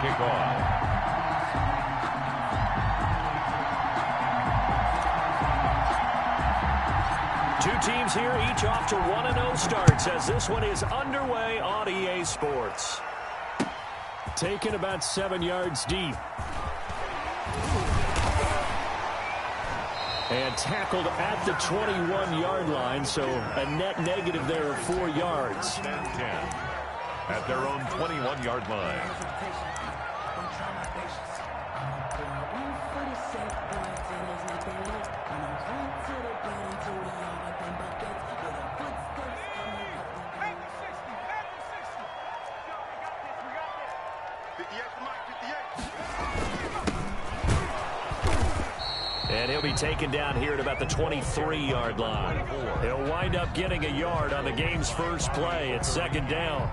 kickoff. Two teams here, each off to 1-0 starts as this one is underway on EA Sports. Taken about 7 yards deep. And tackled at the 21-yard line, so a net negative there of 4 yards. 10 at their own 21-yard line. And he'll be taken down here at about the 23-yard line. He'll wind up getting a yard on the game's first play. It's second down.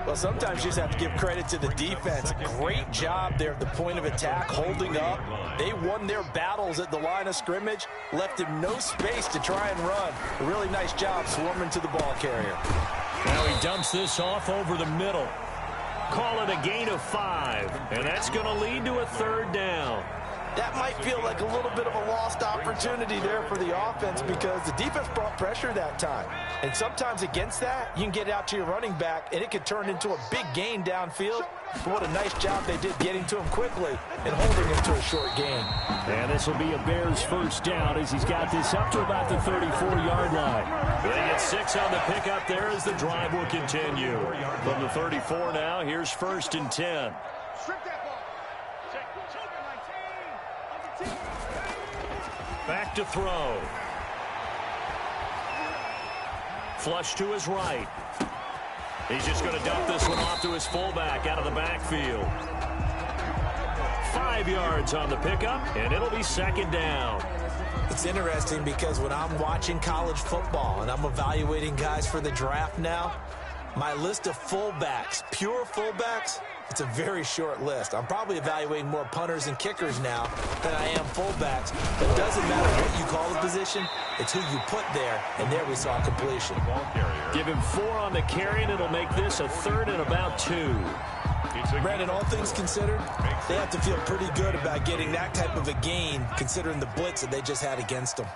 Well, sometimes you just have to give credit to the defense. Great job there at the point of attack, holding up. They won their battles at the line of scrimmage, left him no space to try and run. A really nice job swarming to the ball carrier. Now he dumps this off over the middle. Call it a gain of 5, and that's going to lead to a third down. That might feel like a little bit of a lost opportunity there for the offense because the defense brought pressure that time. And sometimes against that, you can get out to your running back, and it could turn into a big gain downfield. But what a nice job they did getting to him quickly and holding him to a short gain. And this will be a Bears first down as he's got this up to about the 34-yard line. They get 6 on the pickup there as the drive will continue. From the 34 now, here's 1st and 10. Back to throw. Flush to his right. He's just going to dump this one off to his fullback out of the backfield. 5 yards on the pickup, and it'll be second down. It's interesting because when I'm watching college football and I'm evaluating guys for the draft now, my list of fullbacks, pure fullbacks, it's a very short list. I'm probably evaluating more punters and kickers now than I am fullbacks. But it doesn't matter what you call the position. It's who you put there, and there we saw completion. Give him 4 on the carry, and it'll make this a 3rd and about 2. Brandon, all things considered, they have to feel pretty good about getting that type of a gain considering the blitz that they just had against them.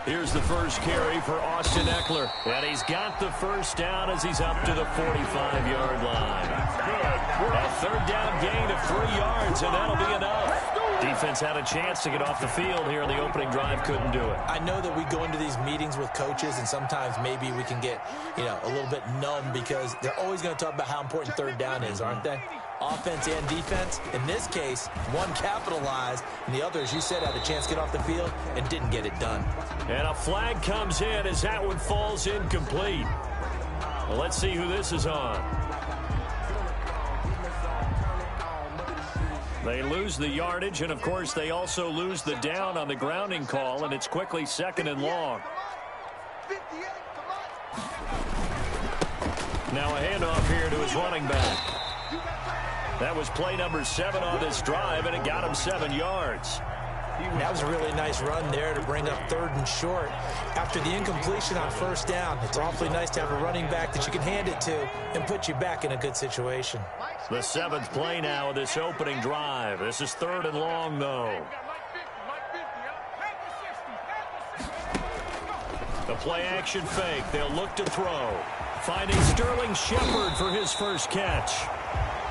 Here's the first carry for Austin Eckler. And he's got the first down as he's up to the 45-yard line. A third down gain of 3 yards, and that'll be enough. Defense had a chance to get off the field here in the opening drive, couldn't do it. I know that we go into these meetings with coaches, and sometimes maybe we can get, a little bit numb because they're always going to talk about how important third down is, aren't they? Offense and defense. In this case, one capitalized, and the other, as you said, had a chance to get off the field and didn't get it done. And a flag comes in as that one falls incomplete. Well, let's see who this is on. They lose the yardage, and, of course, they also lose the down on the grounding call, and it's quickly 2nd and long. Now a handoff here to his running back. That was play number 7 on this drive, and it got him 7 yards. That was a really nice run there to bring up 3rd and short. After the incompletion on first down, it's awfully nice to have a running back that you can hand it to and put you back in a good situation. The 7th play now of this opening drive. This is 3rd and long, though. The play-action fake. They'll look to throw. Finding Sterling Shepard for his first catch.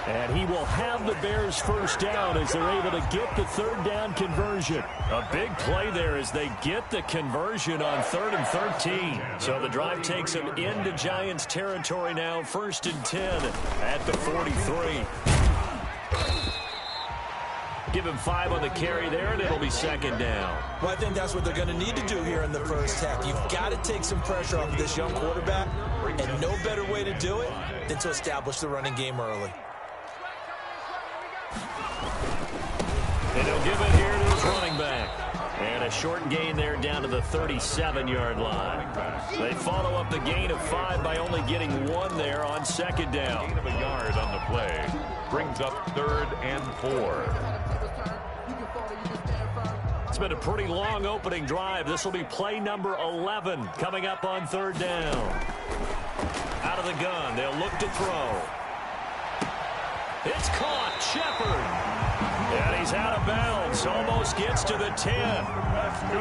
And he will have the Bears first down as they're able to get the 3rd down conversion. A big play there as they get the conversion on 3rd and 13. So the drive takes them into Giants territory now, 1st and 10 at the 43. Give him 5 on the carry there, and it'll be 2nd down. Well, I think that's what they're going to need to do here in the first half. You've got to take some pressure off of this young quarterback, and no better way to do it than to establish the running game early. And he'll give it here to his running back. And a short gain there down to the 37-yard line. They follow up the gain of 5 by only getting 1 there on 2nd down. Gain of a yard on the play. Brings up 3rd and 4. It's been a pretty long opening drive. This will be play number 11 coming up on third down. Out of the gun, they'll look to throw. It's caught. Shepard. And he's out of bounds. Almost gets to the 10.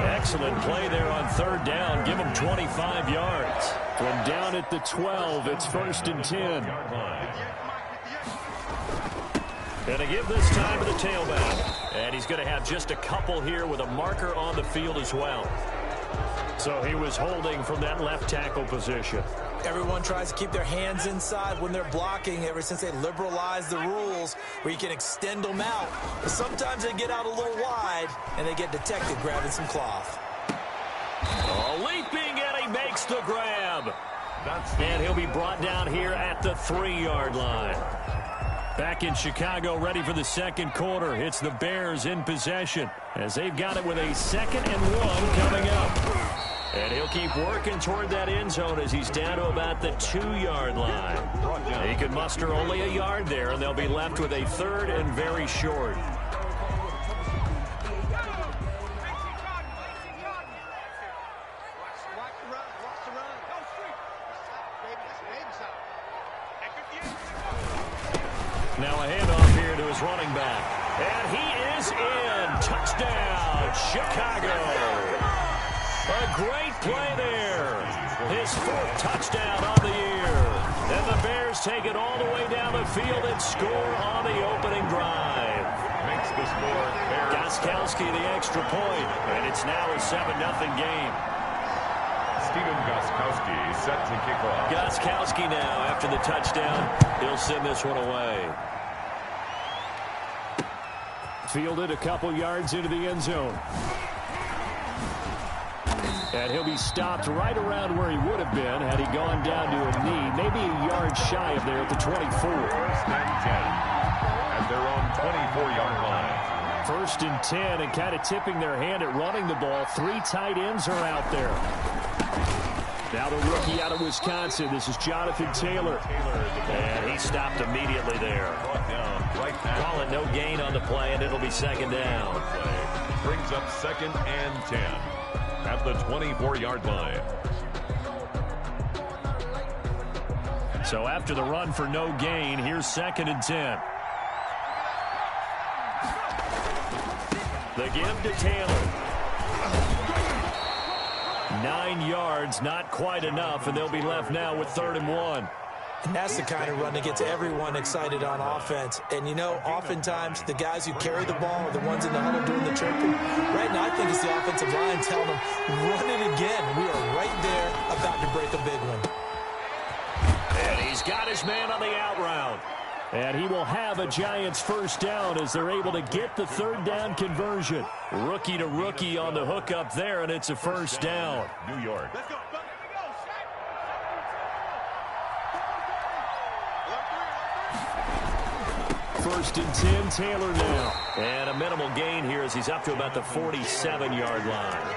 Excellent play there on third down. Give him 25 yards. From down at the 12, it's 1st and 10. Gonna give this time to the tailback. And he's going to have just a couple here with a marker on the field as well. So he was holding from that left tackle position. Everyone tries to keep their hands inside when they're blocking ever since they liberalized the rules where you can extend them out. But sometimes they get out a little wide and they get detected grabbing some cloth. Oh, leaping, and he makes the grab. And he'll be brought down here at the 3-yard line. Back in Chicago, ready for the second quarter. It's the Bears in possession as they've got it with a 2nd and 1 coming up. And he'll keep working toward that end zone as he's down to about the 2-yard line. He can muster only a yard there, and they'll be left with a 3rd and very short. Now a handoff here to his running back. And he is in. Touchdown, Chicago. A great play there. His 4th touchdown on the year. And the Bears take it all the way down the field and score on the opening drive. Makes the score. Gostkowski the extra point. And it's now a 7-0 game. Steven Gostkowski set to kick off. Gostkowski now, after the touchdown, he'll send this one away. Fielded a couple yards into the end zone. And he'll be stopped right around where he would have been had he gone down to a knee, maybe a yard shy of there at the 24. 1st and 10 at their own 24-yard line. 1st and 10, and kind of tipping their hand at running the ball. 3 tight ends are out there. Now the rookie out of Wisconsin. This is Jonathan Taylor. And he stopped immediately there. Call it no gain on the play, and it'll be 2nd down. Brings up 2nd and 10 at the 24-yard line. So after the run for no gain, here's 2nd and 10. The give to Taylor. 9 yards, not quite enough, and they'll be left now with 3rd and 1. And that's the kind of run that gets everyone excited on offense. And, you know, oftentimes the guys who carry the ball are the ones in the huddle doing the chirping. Right now, I think it's the offensive line telling them, run it again. We are right there about to break a big one. And he's got his man on the out route. And he will have a Giants 1st down as they're able to get the 3rd down conversion. Rookie to rookie on the hook up there, and it's a 1st down. New York. 1st and 10, Taylor now. And a minimal gain here as he's up to about the 47-yard line.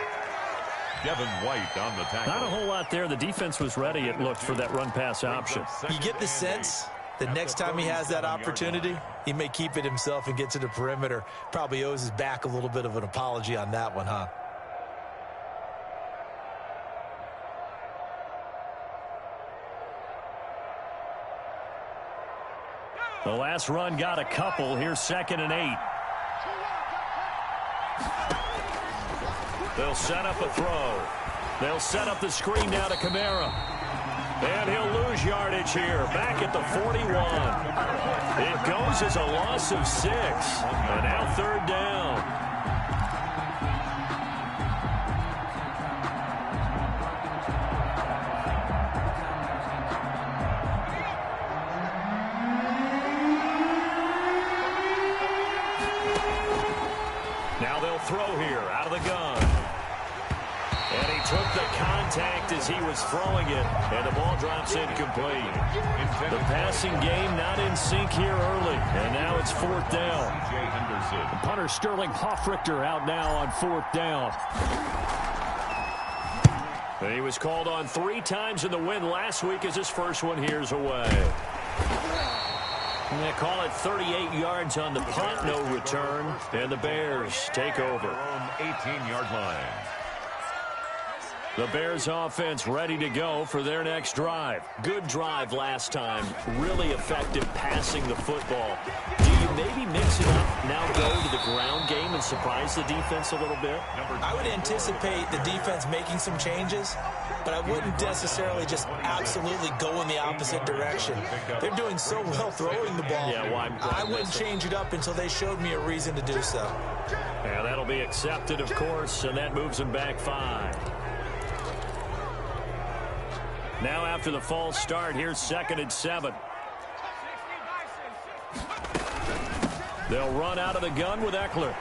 Devin White on the tackle. Not a whole lot there. The defense was ready, it looked, for that run-pass option. You get the sense the next time he has that opportunity, he may keep it himself and get to the perimeter. Probably owes his back a little bit of an apology on that one, huh? The last run got a couple. Here's 2nd and 8. They'll set up a throw. They'll set up the screen now to Kamara. And he'll lose yardage here. Back at the 41. It goes as a loss of 6. And now 3rd down. Now they'll throw here out of the gun. And he took the contact as he was throwing it, and the ball drops incomplete. The passing game not in sync here early, and now it's 4th down. The punter Sterling Hoffrichter out now on 4th down. And he was called on 3 times in the win last week as his first one here's away. They call it 38 yards on the punt, no return, and the Bears take over. 18-yard line. The Bears offense ready to go for their next drive. Good drive last time. Really effective passing the football. Do you maybe mix it up, now go to the ground game and surprise the defense a little bit? I would anticipate the defense making some changes, but I wouldn't necessarily just absolutely go in the opposite direction. They're doing so well throwing the ball. Yeah, well, I wouldn't change it up until they showed me a reason to do so. Yeah, that'll be accepted, of course, and that moves them back 5. Now after the false start, here's 2nd and 7. They'll run out of the gun with Eckler.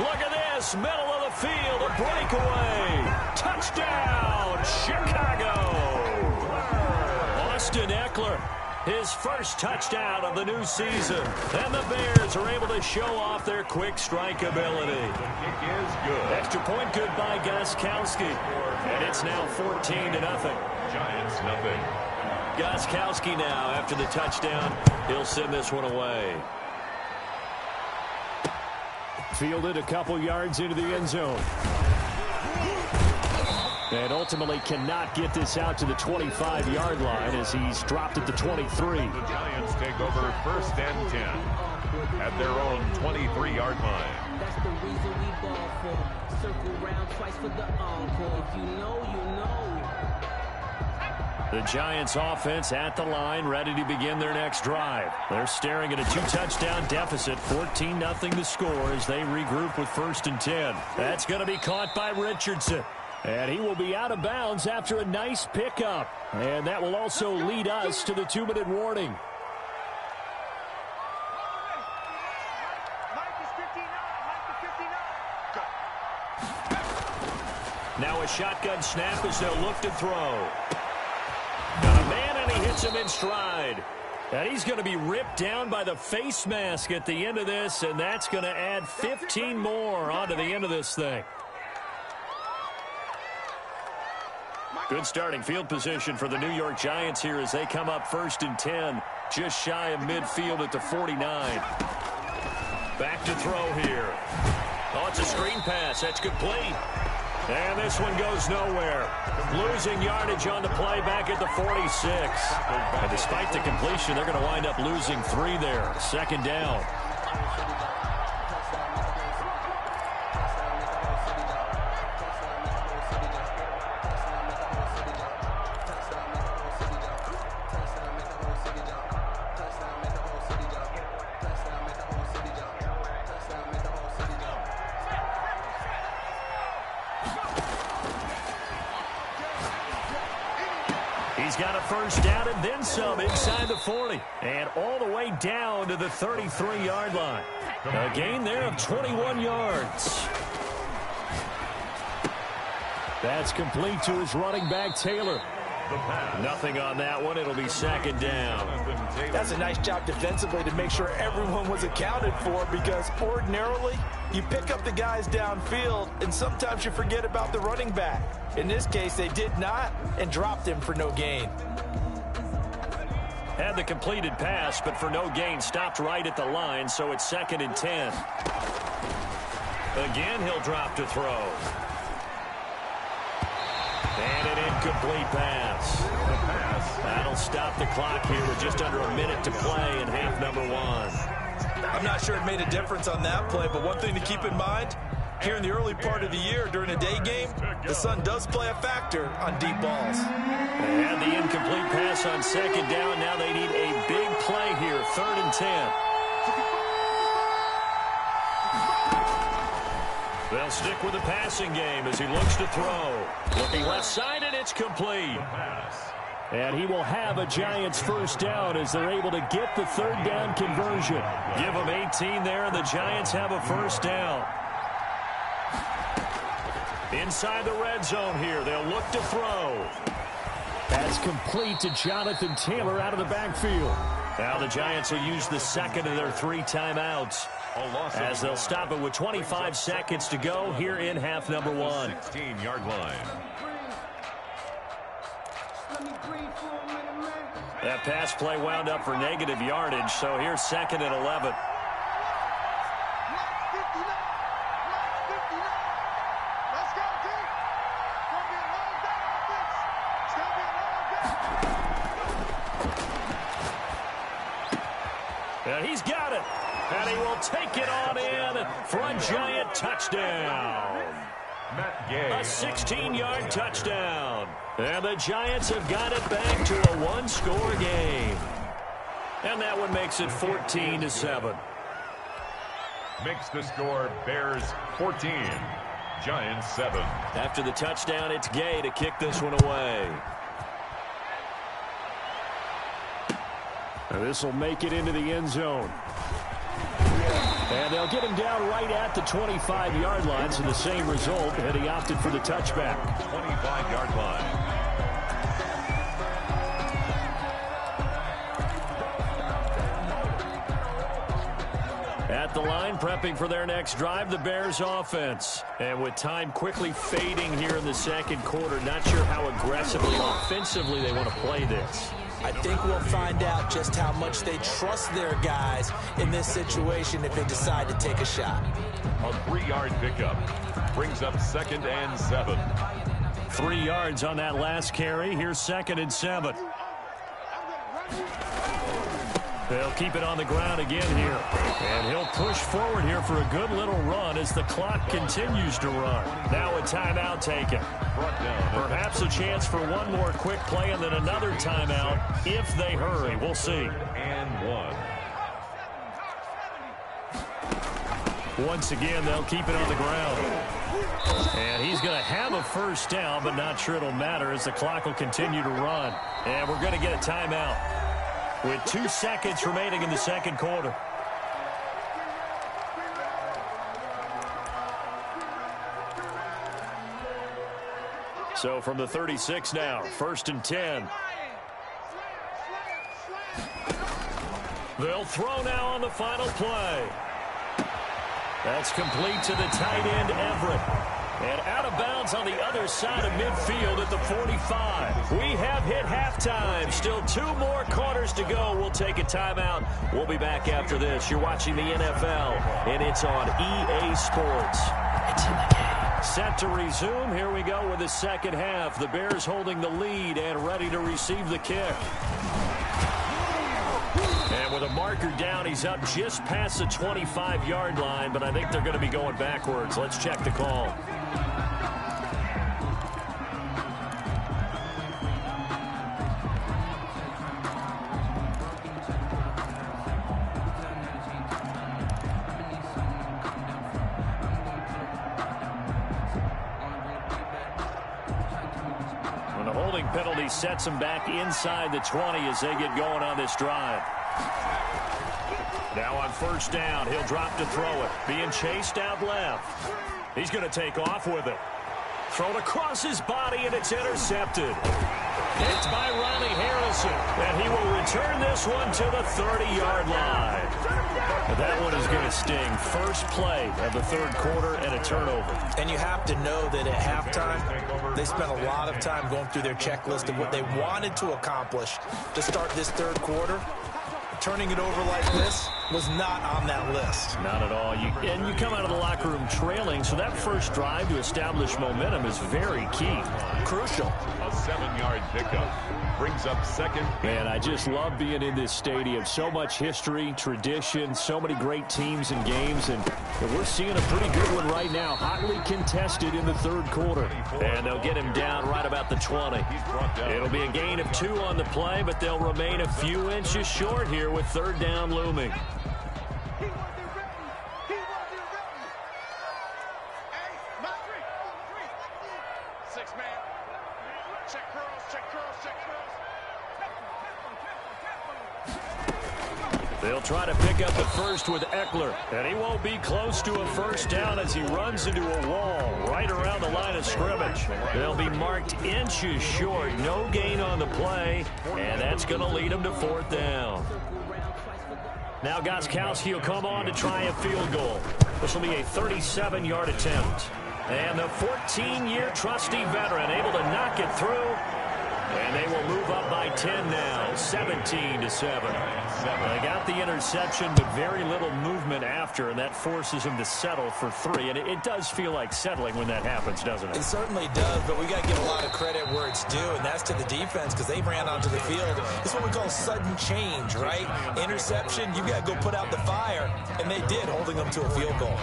Look at this, middle of the field, a breakaway. Touchdown, Chicago. Austin Eckler, his first touchdown of the new season. And the Bears are able to show off their quick strike ability. The kick is good. Extra point good by Gostkowski. And it's now 14-0. Giants nothing. Gostkowski now, after the touchdown, he'll send this one away. Fielded a couple yards into the end zone. And ultimately cannot get this out to the 25-yard line as he's dropped at the 23. The Giants take over 1st and 10 at their own 23-yard line. That's the reason we ball for. Circle round twice for the encore. If you know, you know. The Giants offense at the line, ready to begin their next drive. They're staring at a 2-touchdown deficit, 14-0 the score as they regroup with 1st and 10. That's going to be caught by Richardson. And he will be out of bounds after a nice pickup. And that will also lead us to the 2-minute warning. Now a shotgun snap as they'll look to throw. Got a man, and he hits him in stride. And he's going to be ripped down by the face mask at the end of this, and that's going to add 15 more onto the end of this thing. Good starting field position for the New York Giants here as they come up 1st and 10, just shy of midfield at the 49. Back to throw here. Oh, it's a screen pass. That's complete. And this one goes nowhere. Losing yardage on the play back at the 46. And despite the completion, they're going to wind up losing 3 there. 2nd down. He's got a 1st down and then some inside the 40. And all the way down to the 33-yard line. A gain there of 21 yards. That's complete to his running back, Taylor. Nothing on that one. It'll be 2nd down. That's a nice job defensively to make sure everyone was accounted for, because ordinarily you pick up the guys downfield and sometimes you forget about the running back. In this case, they did not and dropped him for no gain. Had the completed pass, but for no gain, stopped right at the line, so it's 2nd and 10. Again, he'll drop to throw. And an incomplete pass. That'll stop the clock here with just under a minute to play in half number 1. I'm not sure it made a difference on that play, but one thing to keep in mind, here in the early part of the year during a day game, the sun does play a factor on deep balls. They had the incomplete pass on 2nd down. Now they need a big play here, 3rd and 10. They'll stick with the passing game as he looks to throw. Looking left side, and it's complete. And he will have a Giants 1st down as they're able to get the 3rd down conversion. Give them 18 there, and the Giants have a 1st down. Inside the red zone here, they'll look to throw. That's complete to Jonathan Taylor out of the backfield. Now the Giants will use the 2nd of their 3 timeouts as they'll stop it with 25 seconds to go here in half number 1. 16-yard line. That pass play wound up for negative yardage, so here's 2nd and 11. And he's got it. And he will take it on in for a giant touchdown. A 16-yard touchdown. And the Giants have got it back to a one-score game. And that one makes it 14-7. Makes the score Bears 14, Giants 7. After the touchdown, it's Gay to kick this one away. And this will make it into the end zone. And they'll get him down right at the 25-yard line, so the same result, and he opted for the touchback. 25-yard line. At the line, prepping for their next drive, the Bears offense. And with time quickly fading here in the second quarter, not sure how aggressively offensively they want to play this. I think we'll find out just how much they trust their guys in this situation if they decide to take a shot. A 3-yard pickup brings up 2nd and 7. 3 yards on that last carry. Here's 2nd and 7. They'll keep it on the ground again here. And he'll push forward here for a good little run as the clock continues to run. Now a timeout taken. Perhaps a chance for one more quick play and then another timeout if they hurry. We'll see. And 1. Once again, they'll keep it on the ground. And he's going to have a first down, but not sure it'll matter as the clock will continue to run. And we're going to get a timeout with 2 seconds remaining in the second quarter. So from the 36 now, 1st and 10. They'll throw now on the final play. That's complete to the tight end, Everett. And out of bounds on the other side of midfield at the 45. We have hit halftime. Still 2 more quarters to go. We'll take a timeout. We'll be back after this. You're watching the NFL, and it's on EA Sports. It's in the game. Set to resume. Here we go with the second half. The Bears holding the lead and ready to receive the kick. And with a marker down, he's up just past the 25-yard line, but I think they're going to be going backwards. Let's check the call. When the holding penalty sets them back inside the 20 as they get going on this drive. Now on first down, he'll drop to throw it. Being chased out left. He's going to take off with it. Thrown across his body, and it's intercepted. Picked by Ronnie Harrison. And he will return this one to the 30-yard line. That one is going to sting. First play of the third quarter and a turnover. And you have to know that at halftime, they spent a lot of time going through their checklist of what they wanted to accomplish to start this third quarter. Turning it over like this was not on that list. Not at all. And you come out of the locker room trailing, so that first drive to establish momentum is very key. Crucial. A 7-yard pickup brings up 2nd. Man, I just love being in this stadium. So much history, tradition, so many great teams and games, and we're seeing a pretty good one right now. Hotly contested in the third quarter. And they'll get him down right about the 20. It'll be a gain of 2 on the play, but they'll remain a few inches short here with third down looming. They'll try to pick up the first with Eckler, and he won't be close to a first down as he runs into a wall right around the line of scrimmage. They'll be marked inches short, no gain on the play, and that's going to lead them to fourth down. Now Gostkowski will come on to try a field goal. This will be a 37-yard attempt. And the 14-year trusty veteran able to knock it through. And they will move up by 10 now, 17-7. They got the interception, but very little movement after, and that forces them to settle for 3. And it does feel like settling when that happens, doesn't it? It certainly does, but we got to give a lot of credit where it's due, and that's to the defense because they ran onto the field. It's what we call sudden change, right? Interception, you got to go put out the fire, and they did, holding them to a field goal.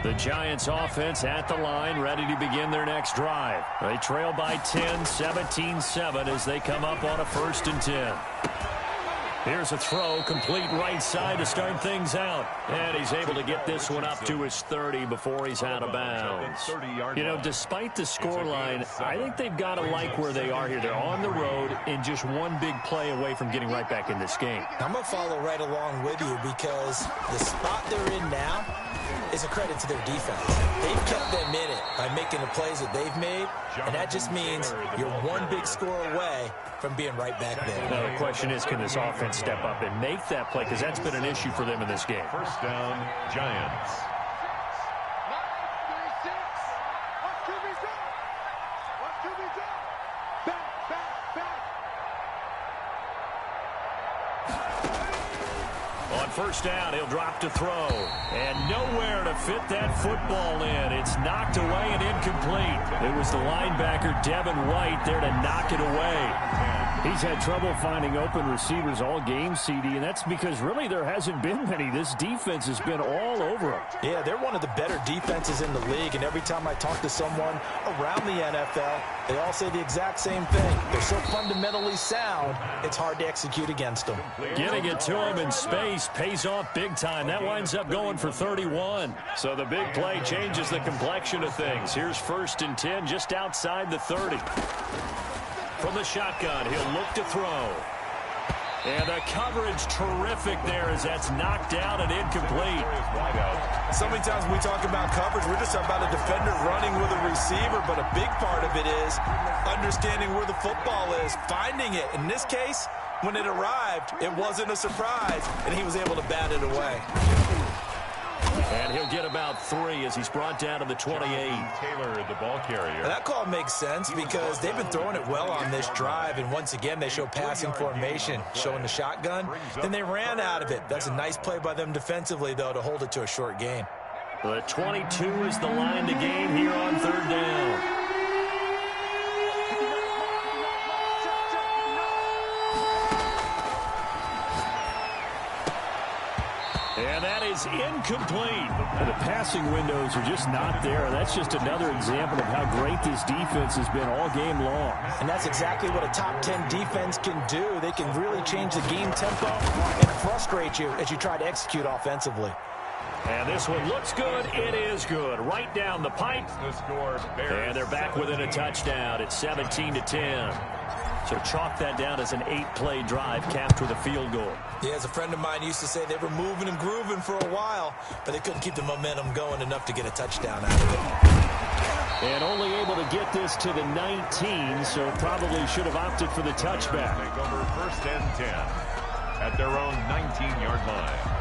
The Giants offense at the line, ready to begin their next drive. They trail by 10, 17-7 as they come up on a 1st and 10. Here's a throw, complete right side to start things out. And he's able to get this one up to his 30 before he's out of bounds. You know, despite the scoreline, I think they've got to like where they are here. They're on the road and just one big play away from getting right back in this game. I'm going to follow right along with you because the spot they're in now is a credit to their defense. They've kept them in it by making the plays that they've made, and that just means you're one big score away from being right back there. Now the question is, can this offense step up and make that play? Because that's been an issue for them in this game. 1st down, Giants. On 1st down, he'll drop to throw. And nowhere to fit that football in. It's knocked away and incomplete. It was the linebacker, Devin White, there to knock it away. He's had trouble finding open receivers all game, CD, and that's because really there hasn't been many. This defense has been all over him. Yeah, they're one of the better defenses in the league, and every time I talk to someone around the NFL, they all say the exact same thing. They're so fundamentally sound, it's hard to execute against them. Getting it to him in space pays off big time. That winds up going for 31. So the big play changes the complexion of things. Here's 1st and 10 just outside the 30. From the shotgun, he'll look to throw. And the coverage terrific there as that's knocked out and incomplete. So many times when we talk about coverage, we're just talking about a defender running with a receiver, but a big part of it is understanding where the football is, finding it. In this case, when it arrived, it wasn't a surprise, and he was able to bat it away. And he'll get about 3 as he's brought down to the 28. Taylor, the ball carrier. That call makes sense because they've been throwing it well on this drive, and once again they show passing formation, showing the shotgun. Then they ran out of it. That's a nice play by them defensively, though, to hold it to a short gain. The 22 is the line to gain here on 3rd down. And that is incomplete. The passing windows are just not there. That's just another example of how great this defense has been all game long. And that's exactly what a top 10 defense can do. They can really change the game tempo and frustrate you as you try to execute offensively. And this one looks good. It is good. Right down the pipe. And they're back within a touchdown. It's 17-10. So chalk that down as an 8-play drive capped with a field goal. Yeah, as a friend of mine used to say, they were moving and grooving for a while, but they couldn't keep the momentum going enough to get a touchdown out of it. And only able to get this to the 19, so probably should have opted for the touchback. Take over 1st and 10 at their own 19-yard line.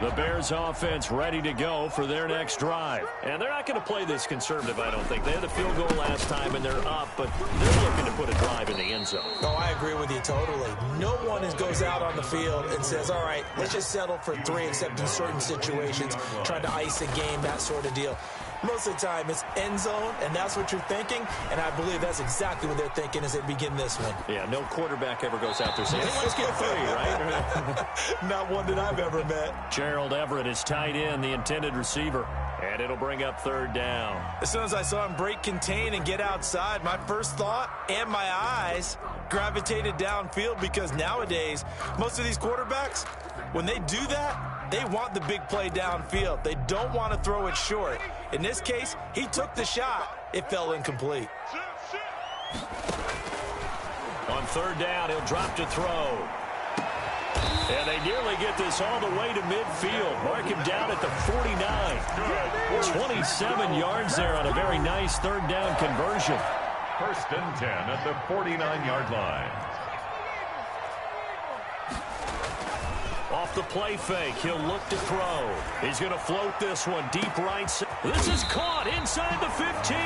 The Bears offense ready to go for their next drive. And they're not going to play this conservative, I don't think. They had a field goal last time, and they're up, but they're looking to put a drive in the end zone. Oh, I agree with you totally. No one goes out on the field and says, all right, let's just settle for 3, except in certain situations, trying to ice a game, that sort of deal. Most of the time, it's end zone, and that's what you're thinking, and I believe that's exactly what they're thinking as they begin this one. Yeah, no quarterback ever goes out there saying, hey, let's get 3, right? Not one that I've ever met. Gerald Everett is tight end, the intended receiver, and it'll bring up 3rd down. As soon as I saw him break contain and get outside, my first thought and my eyes gravitated downfield because nowadays, most of these quarterbacks, when they do that, they want the big play downfield. They don't want to throw it short. In this case, he took the shot. It fell incomplete. On 3rd down, he'll drop to throw. And they nearly get this all the way to midfield. Mark him down at the 49. 27 yards there on a very nice 3rd down conversion. 1st and 10 at the 49-yard line. off the play fake. He'll look to throw. He's going to float this one deep right. This is caught inside the 15.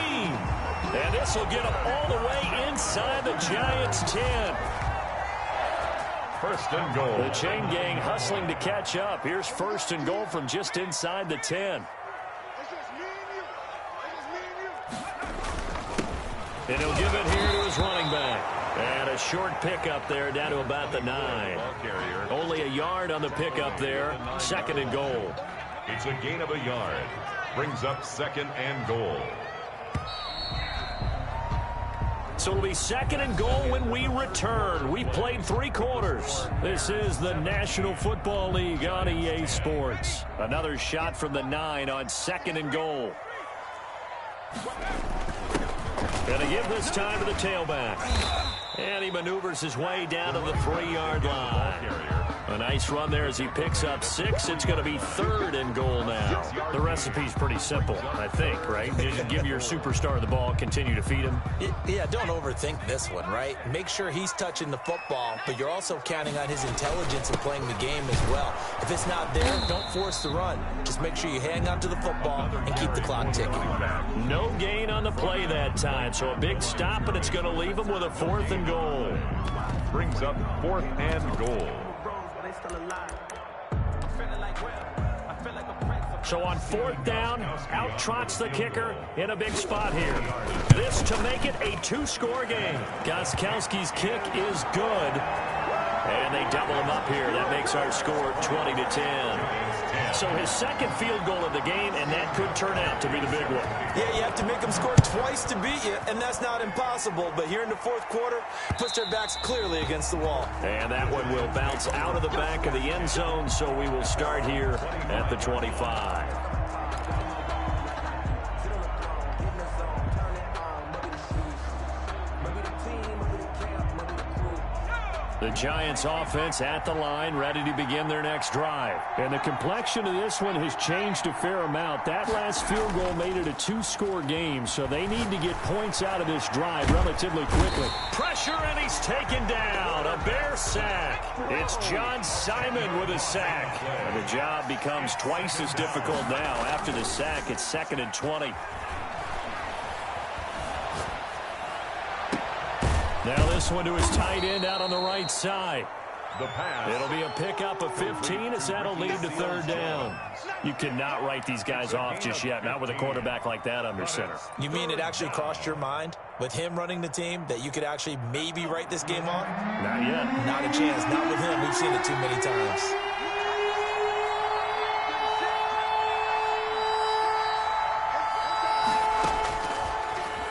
And this will get him all the way inside the Giants' 10. First and goal. The chain gang hustling to catch up. Here's first and goal from just inside the 10. And he'll give it here to his running back. And a short pickup there down to about the 9. Only a yard on the pickup there. Second and goal. It's a gain of a yard. Brings up second and goal. So it'll be second and goal when we return. We played 3 quarters. This is the National Football League on EA Sports. Another shot from the 9 on second and goal. Going to give this time to the tailback. And he maneuvers his way down to the 3-yard line. A nice run there as he picks up 6. It's going to be third and goal now. The recipe's pretty simple, I think, right? Just give your superstar the ball, continue to feed him. Yeah, don't overthink this one, right? Make sure he's touching the football, but you're also counting on his intelligence in playing the game as well. If it's not there, don't force the run. Just make sure you hang on to the football and keep the clock ticking. No gain on the play that time, so a big stop, and it's going to leave him with a 4th and goal. Brings up 4th and goal. So on 4th down, out trots the kicker in a big spot here. This to make it a 2-score game. Gostkowski's kick is good. And they double him up here. That makes our score 20-10. So his second field goal of the game, and that could turn out to be the big one. Yeah, you have to make them score twice to beat you, and that's not impossible. But here in the 4th quarter, puts their backs clearly against the wall. And that one will bounce out of the back of the end zone, so we will start here at the 25. The Giants offense at the line, ready to begin their next drive. And the complexion of this one has changed a fair amount. That last field goal made it a 2-score game, so they need to get points out of this drive relatively quickly. Pressure, and he's taken down. A Bear sack. It's John Simon with a sack. And the job becomes twice as difficult now. After the sack, it's 2nd and 20. Now this one to his tight end out on the right side. The pass. It'll be a pickup of 15 as that'll lead to 3rd down. You cannot write these guys off just yet, not with a quarterback like that under center. You mean it actually crossed your mind with him running the team that you could actually maybe write this game off? Not yet. Not a chance. Not with him. We've seen it too many times.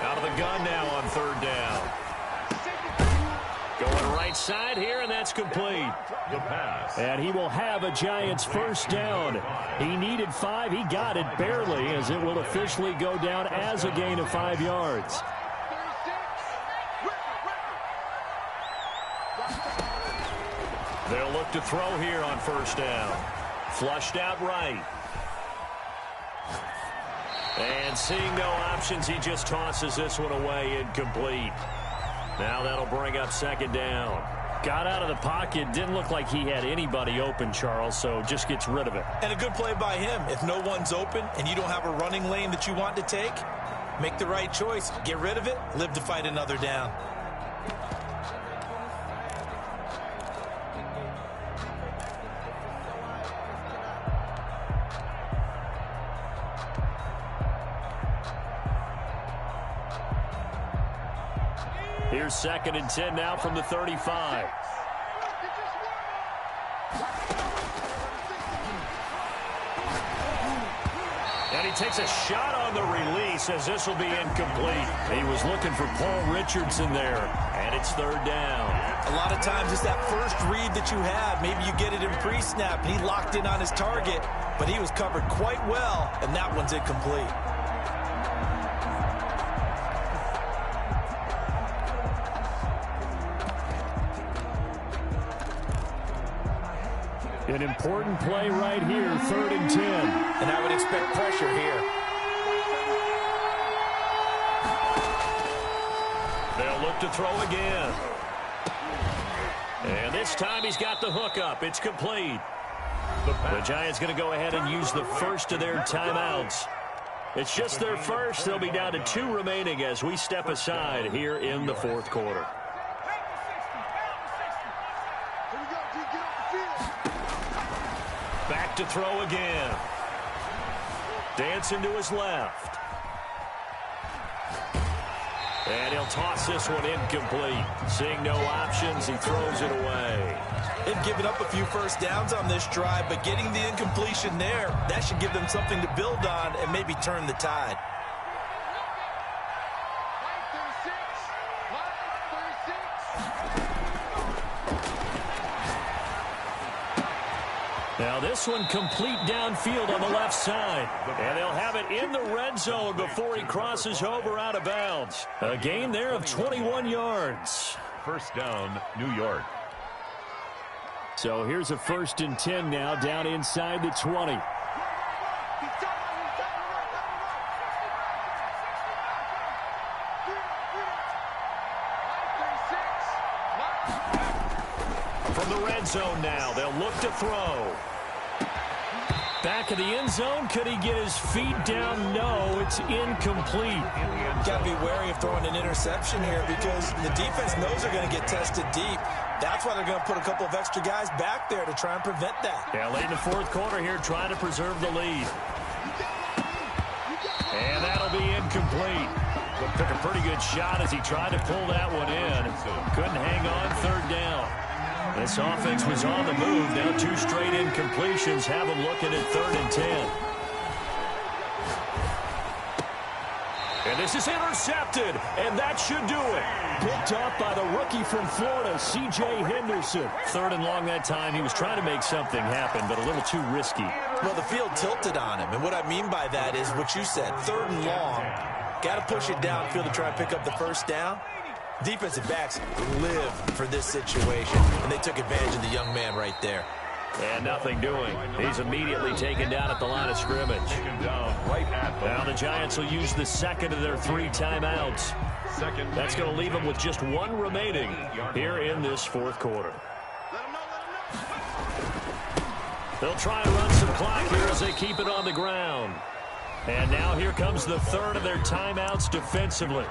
Out of the gun now on 3rd down. Going right side here, and that's complete. The pass. And he will have a Giants 1st down. He needed 5. He got it barely, as it will officially go down as a gain of 5 yards. They'll look to throw here on 1st down. Flushed out right. And seeing no options, he just tosses this one away, incomplete. Now that'll bring up 2nd down. Got out of the pocket. Didn't look like he had anybody open, Charles, so just gets rid of it. And a good play by him. If no one's open and you don't have a running lane that you want to take, make the right choice. Get rid of it. Live to fight another down. Here's 2nd and 10 now from the 35. And he takes a shot on the release as this will be incomplete. He was looking for Paul Richardson there, and it's 3rd down. A lot of times it's that first read that you have. Maybe you get it in pre-snap, and he locked in on his target, but he was covered quite well, and that one's incomplete. An important play right here, 3rd and 10. And I would expect pressure here. They'll look to throw again. And this time he's got the hook up. It's complete. The Giants going to go ahead and use the first of their timeouts. It's just their first. They'll be down to 2 remaining as we step aside here in the fourth quarter. Back to throw again. Dancing to his left. And he'll toss this one incomplete. Seeing no options, he throws it away. They've given up a few first downs on this drive, but getting the incompletion there, that should give them something to build on and maybe turn the tide. Now this one complete downfield on the left side. And they'll have it in the red zone before he crosses over out of bounds. A gain there of 21 yards. First down, New York. So here's a 1st and 10 now down inside the 20. From the red zone now, they'll look to throw. Back of the end zone, could he get his feet down? No, it's incomplete. Got to be wary of throwing an interception here because the defense knows they're going to get tested deep. That's why they're going to put a couple of extra guys back there to try and prevent that. Yeah, late in the fourth quarter here, trying to preserve the lead. And that'll be incomplete. But took a pretty good shot as he tried to pull that one in. Couldn't hang on 3rd down. This offense was on the move. Now 2 straight incompletions have them looking at 3rd and 10. And this is intercepted, and that should do it. Picked off by the rookie from Florida, C.J. Henderson. 3rd and long that time. He was trying to make something happen, but a little too risky. Well, the field tilted on him, and what I mean by that is what you said, 3rd and long. Got to push it downfield to try and pick up the first down. Defensive backs live for this situation, and they took advantage of the young man right there. And nothing doing. He's immediately taken down at the line of scrimmage. Now the Giants will use the 2nd of their 3 timeouts. That's going to leave them with just 1 remaining here in this fourth quarter. They'll try and run some clock here as they keep it on the ground. And now here comes the 3rd of their timeouts defensively.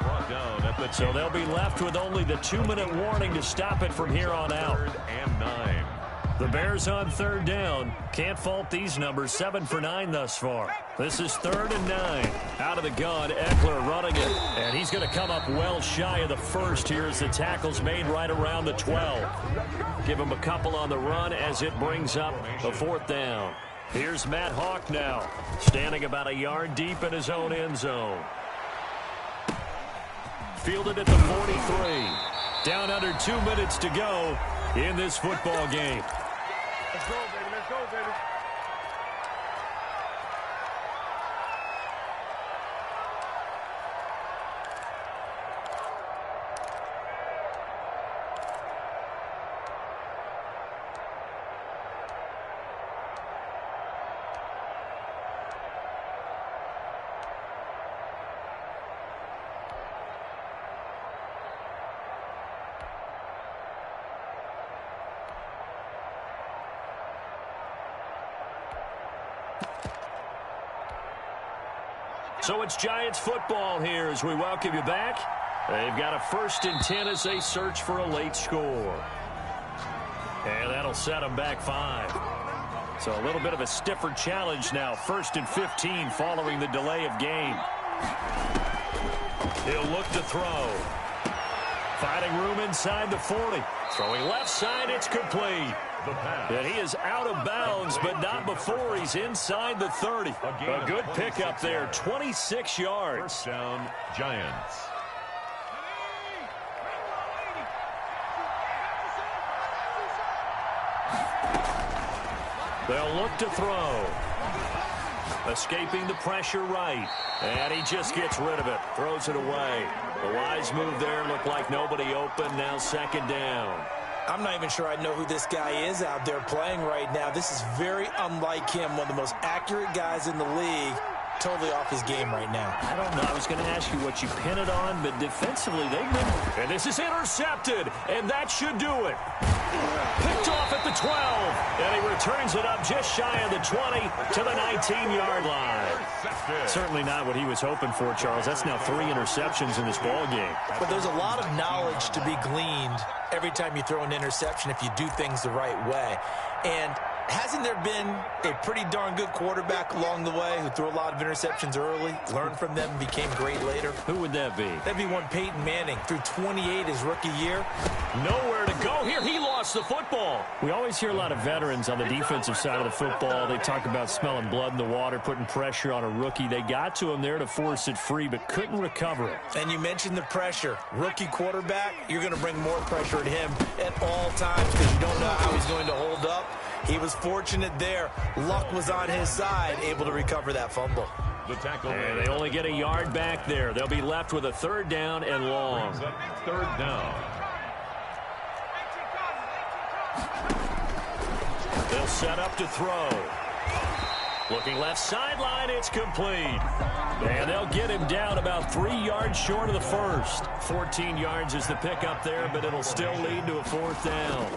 So they'll be left with only the 2-minute warning to stop it from here on out. 3rd and 9. The Bears on 3rd down. Can't fault these numbers. 7 for 9 thus far. This is 3rd and 9. Out of the gun, Eckler running it. And he's going to come up well shy of the first here as the tackle's made right around the 12. Give him a couple on the run as it brings up a 4th down. Here's Matt Hawk now, standing about a yard deep in his own end zone. Fielded at the 43. Down under 2 minutes to go in this football game. Let's go, baby. Let's go, baby. So it's Giants football here as we welcome you back. They've got a 1st and 10 as they search for a late score. And that'll set them back 5. So a little bit of a stiffer challenge now. 1st and 15 following the delay of game. He'll look to throw. Finding room inside the 40. Throwing left side, it's complete. And he is out of bounds, but not before he's inside the 30. A good pickup there, 26 yards. First down, Giants. They'll look to throw. Escaping the pressure right. And he just gets rid of it. Throws it away. A wise move there. Looked like nobody open. Now 2nd down. I'm not even sure I know who this guy is out there playing right now. This is very unlike him. One of the most accurate guys in the league. Totally off his game right now. I don't know. I was going to ask you what you pin it on, but defensively they've been. And this is intercepted, and that should do it. Picked off at the 12. And he returns it up just shy of the 20 to the 19-yard line. Certainly not what he was hoping for, Charles. That's now 3 interceptions in this ball game. But there's a lot of knowledge to be gleaned every time you throw an interception if you do things the right way. And hasn't there been a pretty darn good quarterback along the way who threw a lot of interceptions early, learned from them, and became great later? Who would that be? That'd be one Peyton Manning, threw 28 his rookie year. Nowhere to go here. He lost the football. We always hear a lot of veterans on the defensive side of the football. They talk about smelling blood in the water, putting pressure on a rookie. They got to him there to force it free, but couldn't recover it. And you mentioned the pressure. Rookie quarterback, you're going to bring more pressure at him at all times because you don't know how he's going to hold up. He was fortunate there. Luck was on his side, able to recover that fumble. The tackle. And they only get a yard back there. They'll be left with a 3rd down and long. 3rd down. They'll set up to throw. Looking left sideline, it's complete. And they'll get him down about 3 yards short of the first. 14 yards is the pickup there, but it'll still lead to a 4th down.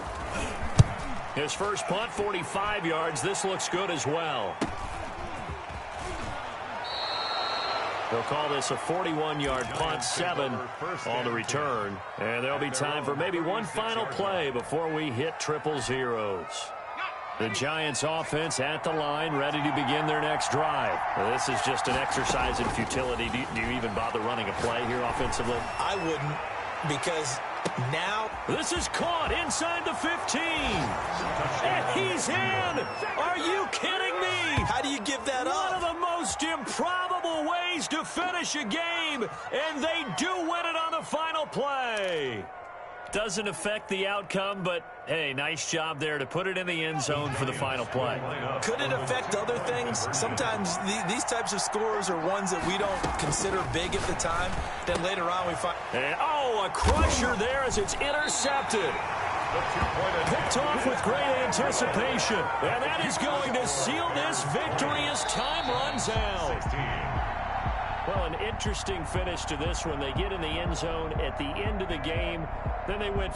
His first punt, 45 yards. This looks good as well. They'll call this a 41-yard punt, 7 on the return. And there'll be time for maybe one final play before we hit triple zeros. The Giants offense at the line, ready to begin their next drive. Well, this is just an exercise in futility. Do you even bother running a play here offensively? I wouldn't, because now this is caught inside the 15. And he's in. Are you kidding me? how do you give that One up? of the most improbable ways to finish a game, and they do win it on the final play. Doesn't affect the outcome, but, hey, nice job there to put it in the end zone for the final play. Could it affect other things? Sometimes these types of scores are ones that we don't consider big at the time. Then later on we find... And, a crusher there as it's intercepted. Picked off with great anticipation. And that is going to seal this victory as time runs out. Well, an interesting finish to this one. They get in the end zone at the end of the game. Then they went